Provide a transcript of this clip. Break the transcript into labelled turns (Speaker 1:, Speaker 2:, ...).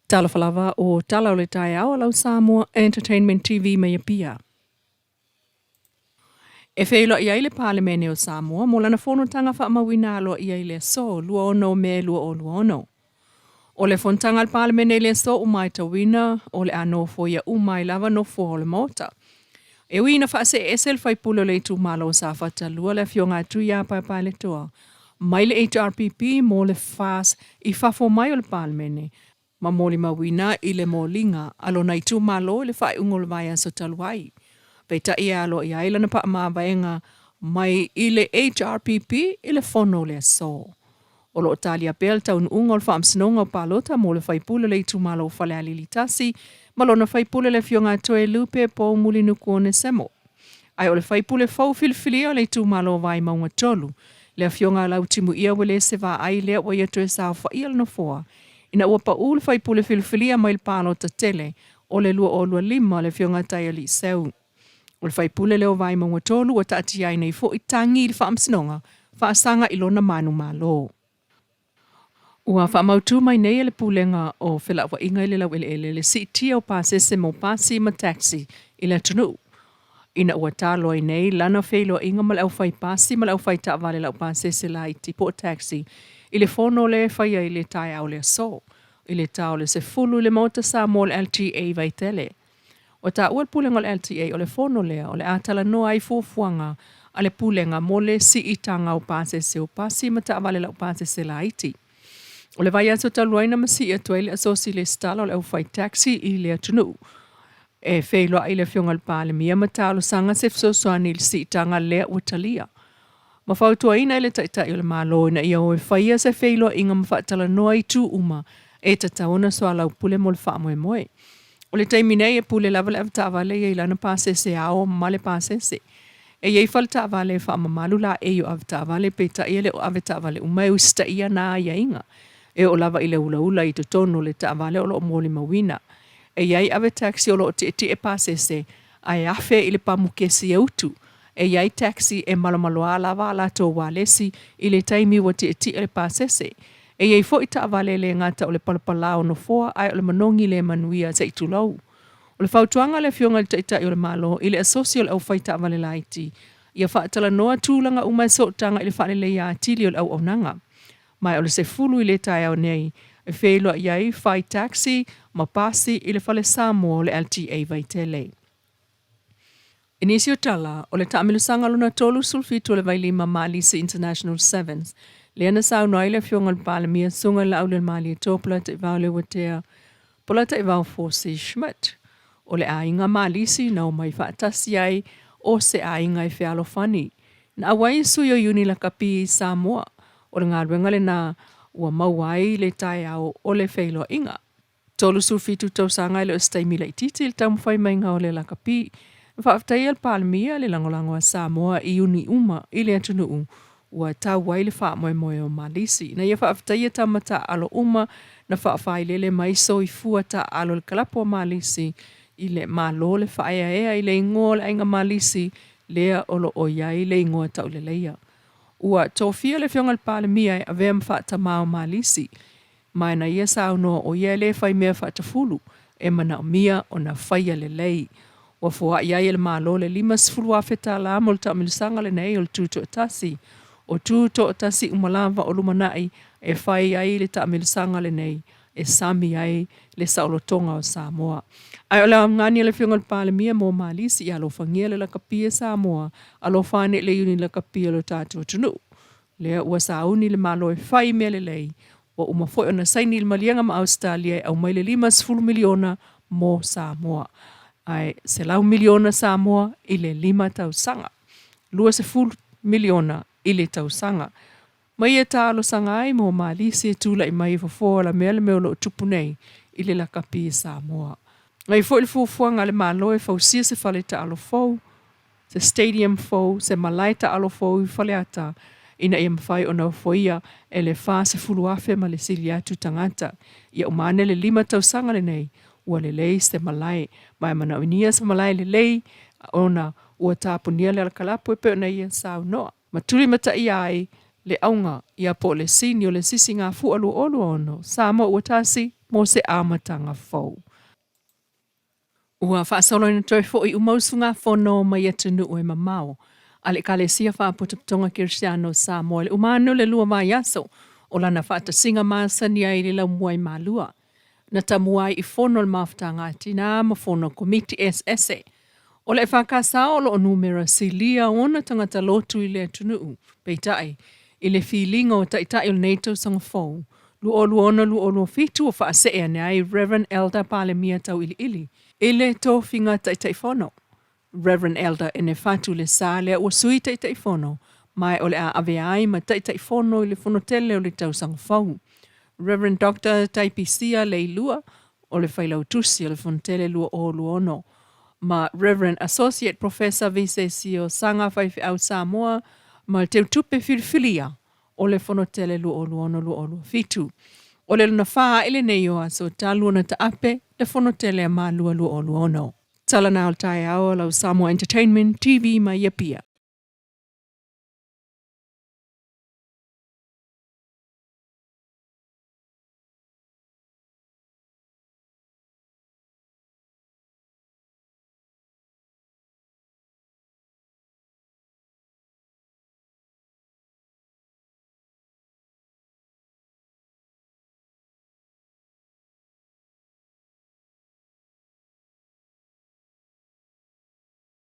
Speaker 1: Tala falava o tala o le tai au lau Samoa Entertainment TV mai pia. E whailo ia le Parlemene o Samoa, mo lana whonotanga wha mawina alo ia le so, lua ono me lua o lua ono. O le whontanga al Parlemene le so umai ta wina, o le ano fo ia umai lava no fo o le mota. E wina wha se esel whai pulo le tu malo sa whata lua le fionga tu ia pa le toa. Mai le HRPP mo le fas I whafo mai o le Parlemene. Ma moli mawina I le molinga alo na itu malo le whai ungol vai so taluai. Peita ia alo ia ilana pa mawaenga mai I le HRPP I le fono le so. O lo talia pel taun ungol wha amsinonga o palota mo le whai pule le itu malo whale alilitasi ma lo na whai pule le fionga toe lupe po muli nuku o ne semo. Ai o le whai pule fau filifili o le itu malo vai maunga tolu. Le fionga lau timu ia wale se va ai lea wa ia toe sao wha ia lana foa. Ina ua pa ule whai pule filifilia mai le palo ta tele o le lua o lua lima le fionga tai ali seu. O le whai pule leo vai maunga tolu o taati ai nei fo I tangi I le wha amsinonga wha asanga ilona manu malo. Ua wha mautu mai nei le pulenga o whila wa inga ile lau ele le si tia o pasese mo pasi ma taxi I le tunu. Ina ua talo ai nei lana whailo inga ma lau whai pasi ma lau whai ta vale lau pasese la iti po taxi. Ile fono le whai ai le tai au le so. Ile tau le se fulu le mota sa mo le LTA vai tele. O ta ua pulenga le LTA o le fono lea o le atala no ai fuafuanga a le pulenga mo le si itanga o pasese o pasi ma ta vale lau pasese la iti. O le vai aso taluaina ma si atua ile asosi le stala o le au whai taxi I le atunu. E whailua I le fionga le pale mia ma talo sanga se fsosoani le si itanga lea utalia. Ma whautua ina ile taitai o le malo ina ia o e whaia se whailua inga ma whaatala noa I tu uma e tataona so alau pule mo le wha moe moe. O le taiminei e pule lava le avta avale ia ilana pasese ao ma le pasese. E iei falta avale wha mamalu la e yo avta avale pe ta ia le o avta avale umai usta ia na ia inga. E o lava I le ula ula I totono le ta avale o lo moli mawina. E iei ave taxi o lo te e pasese ai afe I le pamukesi e utu. E iei taxi e malomaloa lava la to walesi I le taimi wa te e pasese. E iei fo I ta avale le ngata o le palapalao no foa ai o le manongi le manuia te itulau. O le whautuanga le fionga le taita I o le malo I le asosio le au whaita avale laiti. Ia whaatala noa tūlanga umai sotanga I le whaale le ia atili o le au aunanga. Mai o le se fulu I le tai au nei. E whailua iai whai taxi ma pasi I le whale Samoa o le LTA vai tele. Inisi o tala o le taamilusanga luna tolu sulfitu o le vai lima Malisi International Sevens. Le ana sau noai le fionga le pale mia sunga la au le mali e tōpula te vau le watea. Pula te vau Forsi Schmidt. O le ainga Malisi na o mai whaatasi ai o se ainga I whialo whani. Na awai sui o uni la kapi Samoa. O le ngāruenga le na ua mauai le tai au o le whailo inga. Tolu sulfitu tausanga I le staimi la ititi le taumwhai mainga o le la kapi. Whaaftai al palmia le langolango a Samoa I uni uma I le atunuu. Ua tau wai le wha moe moe o Malisi. Na ia whaaftai tamata alo uma na whaafai lele mai so I fuata alo le kalapo o Malisi I le malo le whaea ea I le ingoa le ainga Malisi lea olo o iai le ingoa tau le leia. Ua tōwhia le fionga le pale mia a vea mwhaata mao Malisi. Mai na ia sao no o ia le whai mea whaata fulu e mana o mia o na whaia le lei. Ua fua iai le malo le lima sifulu a wheta la mo le tamilusanga le nei o le tūto atasi. O tūto atasi umalava o lumanai e whai ai le tamilusanga le nei e sami ai le saulotonga o Samoa. Ai o le ngani le fionga le pale mia mo Malisi I alo whangia le lakapia Samoa alo whane le uni lakapia lo tātou tunu. Lea ua sauni le malo e whai mea le lei wa umafoi o na saini le malianga ma Australia au mai le 5 miliona mo Samoa. Ai se lau miliona Samoa I le 5 tausanga. 20 miliona I le tausanga. Mai e tālo sanga ai mo Malisi e tūla I mai fo la mea le meo lo tupu nei I le lakapi Samoa. Ngai fo il fuafuanga le malo e fausia se whale ta alo fau, se stadium fau, se malai ta alo fau I whale ata, ina ia mawhai o nau foia e le wha se fulu afe ma le sili atu tangata. Ia umane le 5 tausanga le nei, ua le lei se malai, mai mana unia se malai le lei, ona ua tāpunia le alakalapu e peo na ia sao noa. Maturi mata ia ai, le aunga ia po le sini o le sisi ngā fualu olu ono, Samoa ua tasi, mo se amatanga fou. Ua whaasolo ina toi fo i umausunga whono mai atunu o e mamao. Ale kale sia whaapotapatonga Kirsiano Samoa le umano le lua mai aso o lana whaatasinga maasani ai le lau muai malua. Na tamuai i whono le mawhtanga tina ma whono komiti SSE. O le whakasa o lo numera silia ona tangata lotu i le atunu peitai. I le feeling o taitai o NATO sanga fou. Lu olu fitu o whaase e ane ai Reverend Elder Palemia tau ili. Ele tō whinga taitai whono. Reverend Elder ene whatu le sā lea ua sui taitai whono. Mai o le a ave ai ma taitai whono i le whono tele o le tau sanga fau. Reverend Dr. Taipisia Leilua o le whailau tusi o le whono tele lua o luono. Ma Reverend Associate Professor Visesio Sanga Whaifi au Samoa ma le teu tupe whiriwhiria o le whono tele lua o luono fitu. O le luna whaa ele nei o aso talua na ta ape le whono tele a maa lua o luono. Tala na o tai ao lau Samoa Entertainment TV mai ia pia.